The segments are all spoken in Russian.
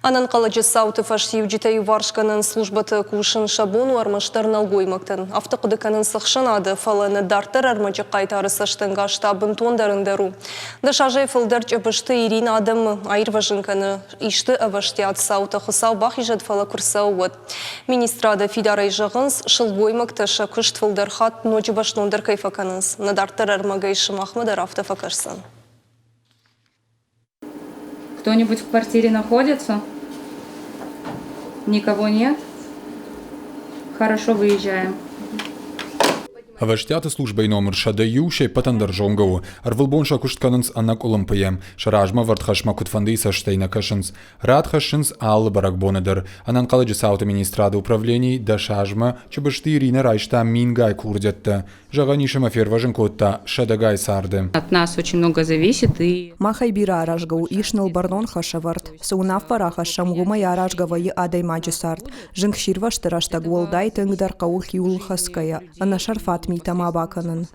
Анан қаладжы сауты фашсию житаю варшканын службаты кушын шабону армаштарын алгоймактын. Автоқыдыканын сықшынады фаланы дартыр армачы қайтары саштынға штабын тондарындару. Дашажай фылдар жабышты Ирина Адам айырважынканы ишты аваштият сауты қысау бақижад фала күрсау өд. Министрада фидарай жағынс шылгоймакты шакышт фылдар хат ночы башнондар кайфаканынс. Надартыр армагайшы Махмадар автофакарсан. Кто-нибудь в квартире находится? Никого нет? Хорошо, выезжаем. Аваштяты службой номер шадаю шей патандар жонгау. Арвылбонша куштканынс анак улымпыем. Шаражма вартхашма кутфандыса штейна кашынс. Радхашынс аллы баракбонадыр. Анан қаладжы сауты министрада управлений да шажма чебышты Ирина райшта мингай курдетті. Жағанишыма ферважын котта шадагай сарды. От нас очень много зависит и... Махай бира аражгау ишнал барнон хашаварт. Саунаф параха шамгума аражгавайы адай маджисарт. Жинг ширваш тыраштагуалдай тынгдар каул хиулхаская. Ана шарфат митамабаканын.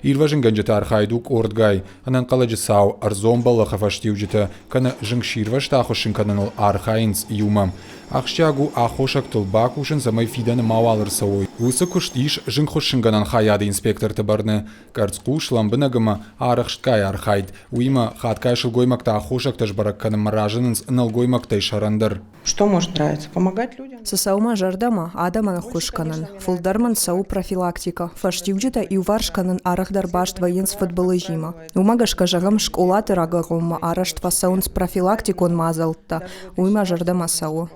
Ирважын ганжета архайдук ордгай. Анан қаладжы сау арзомбалы хафаштиуджета. Кана жинг ширваш тахошын кананыл архайнс юмам. Ахшягу ахошак тылбакушын замай фиданы мауалыр сауой. Усы кушт иш жинг хошынганан хаяды инспектор табарны. Карцку шламбынагыма арахшткай архайд. Уима хаткай шылгоймакта ахошак тажбаракканы маражынынс налгоймактай шарандар. Что может нравиться? Помогать людям? Сасаума жардама адаман хушканын. Фулдарман сау профилактика. Фаштиуджета и уваршканын арахдар башт военс футболыжима. Умагашка жагам школаты рагагума араштва саунс профилактикон мазалтта. Уима жардама сау.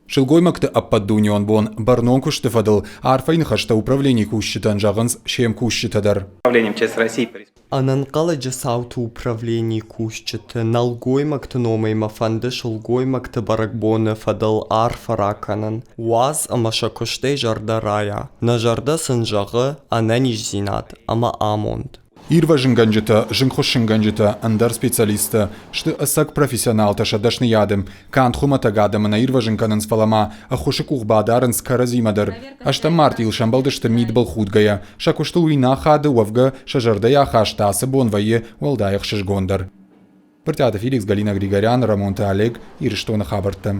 Шылгоймакты аппаддунион бон барнон кушты фадыл. Арфайн хашта управление кущитан жагынс шем кущитадар. Управлением ЧС России. Анан қаладжы сауты управлений кущиты. Налгоймакты номайма фанды шылгоймакты баракбоны фадыл арфараканын. Уаз амаша куштей жардарая. На жарда сынжағы ананиш зинат, ама амонд. Ирважын ганжета, жинхошын ганжета, андар специалиста, шты асак профессионал таша дашны ядым, кантхумата гадама на ирважын канынс фалама, ахошык ухбадарынс каразимадар. Ашта мартил шамбалдышты мидбал худгая, шакушты уйна хады уавга шажардая хаштасы бонвае уалдаях шишгондар. Партята Феликс, Галина Григорян, Рамонта Олег, Ирштона Хабарта.